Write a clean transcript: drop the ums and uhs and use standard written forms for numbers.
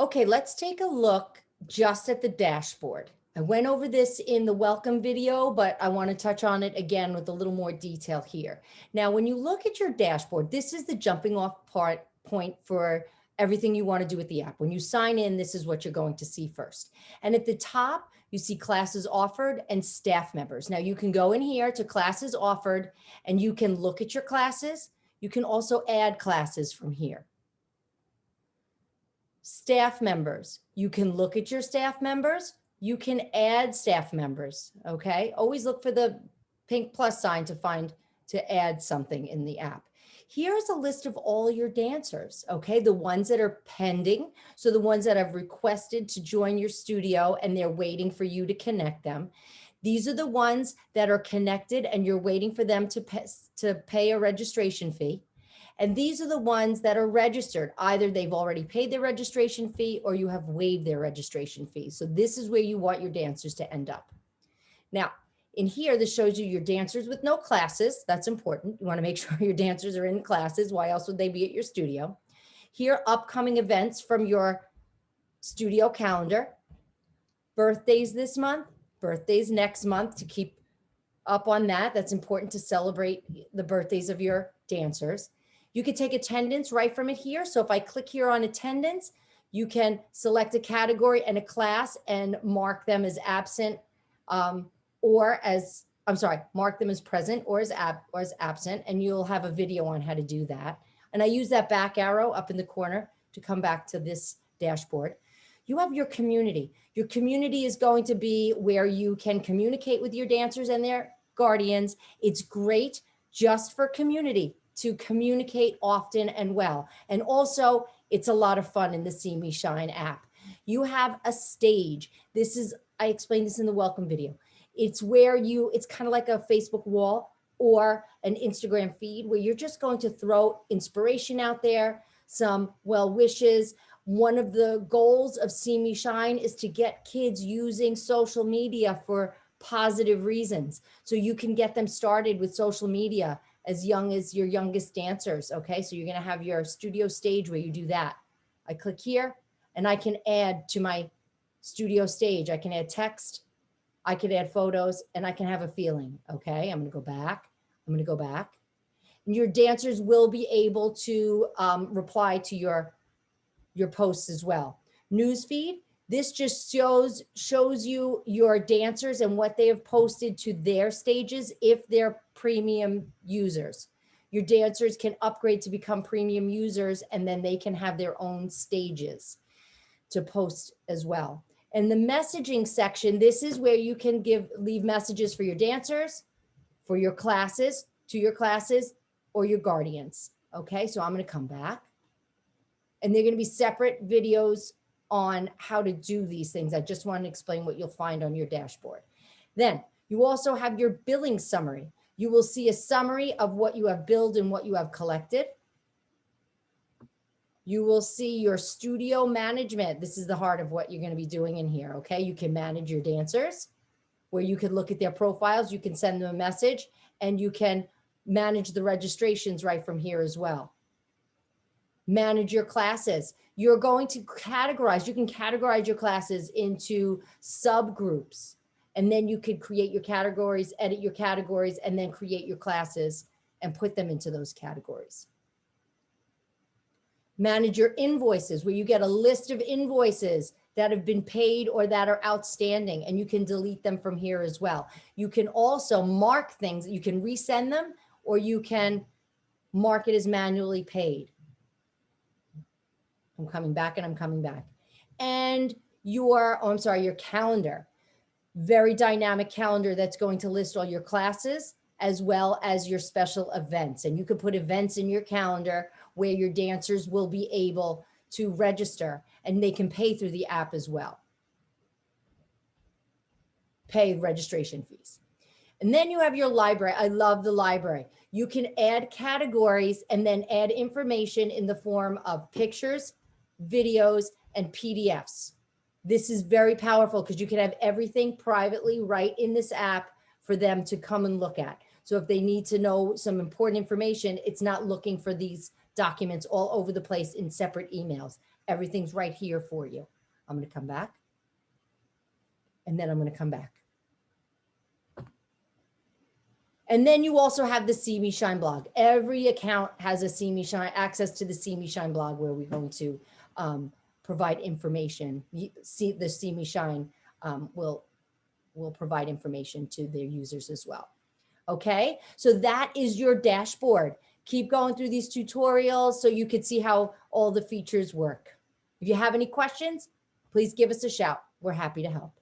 Okay, let's take a look just at the dashboard. I went over this in the welcome video, but I want to touch on it again with a little more detail here. Now, when you look at your dashboard, this is the jumping off point for everything you want to do with the app. When you sign in, this is what you're going to see first. And at the top, you see classes offered and staff members. Now, you can go in here to classes offered and you can look at your classes. You can also add classes from here. Staff members, you can look at your staff members, you can add staff members, okay? Always look for the pink plus sign to add something in the app. Here's a list of all your dancers, okay? The ones that are pending, so the ones that have requested to join your studio and they're waiting for you to connect them. These are the ones that are connected and you're waiting for them to pay a registration fee. And these are the ones that are registered. Either they've already paid their registration fee or you have waived their registration fee. So this is where you want your dancers to end up. Now, in here, this shows you your dancers with no classes. That's important. You want to make sure your dancers are in classes. Why else would they be at your studio? Here, upcoming events from your studio calendar. Birthdays this month, birthdays next month, to keep up on that. That's important to celebrate the birthdays of your dancers. You can take attendance right from it here. So if I click here on attendance, you can select a category and a class and mark them as absent mark them as present or as absent, and you'll have a video on how to do that. And I use that back arrow up in the corner to come back to this dashboard. You have your community. Your community is going to be where you can communicate with your dancers and their guardians. It's great just for community to communicate often and well. And also, it's a lot of fun in the See Me Shine app. You have a stage. I explained this in the welcome video. It's where it's kind of like a Facebook wall or an Instagram feed where you're just going to throw inspiration out there, some well wishes. One of the goals of See Me Shine is to get kids using social media for positive reasons. So you can get them started with social media as young as your youngest dancers, okay? So you're gonna have your studio stage where you do that. I click here and I can add to my studio stage. I can add text, I can add photos, and I can have a feeling, okay? I'm gonna go back, And your dancers will be able to reply to your posts as well. Newsfeed, this just shows you your dancers and what they have posted to their stages if they're premium users. Your dancers can upgrade to become premium users and then they can have their own stages to post as well. And the messaging section, this is where you can leave messages for your dancers, for your classes, to your classes, or your guardians. Okay, so I'm gonna come back. And they're going to be separate videos on how to do these things. I just want to explain what you'll find on your dashboard. Then you also have your billing summary. You will see a summary of what you have billed and what you have collected. You will see your studio management. This is the heart of what you're going to be doing in here, okay? You can manage your dancers, where you can look at their profiles, you can send them a message, and you can manage the registrations right from here as well. Manage your classes. You're going to categorize. You can categorize your classes into subgroups, and then you could create your categories, edit your categories, and then create your classes and put them into those categories. Manage your invoices, where you get a list of invoices that have been paid or that are outstanding, and you can delete them from here as well. You can also mark things. You can resend them, or you can mark it as manually paid. I'm coming back and I'm coming back. And your calendar, very dynamic calendar that's going to list all your classes as well as your special events. And you can put events in your calendar where your dancers will be able to register and they can pay through the app as well. Pay registration fees. And then you have your library. I love the library. You can add categories and then add information in the form of pictures, videos, and PDFs. This is very powerful because you can have everything privately right in this app for them to come and look at. So if they need to know some important information, it's not looking for these documents all over the place in separate emails. Everything's right here for you. I'm going to come back. And then I'm going to come back. And then you also have the See Me Shine blog. Every account has a See Me Shine, access to the See Me Shine blog, where we're going to provide information. The See Me Shine will provide information to their users as well. Okay, so that is your dashboard. Keep going through these tutorials so you can see how all the features work. If you have any questions, please give us a shout. We're happy to help.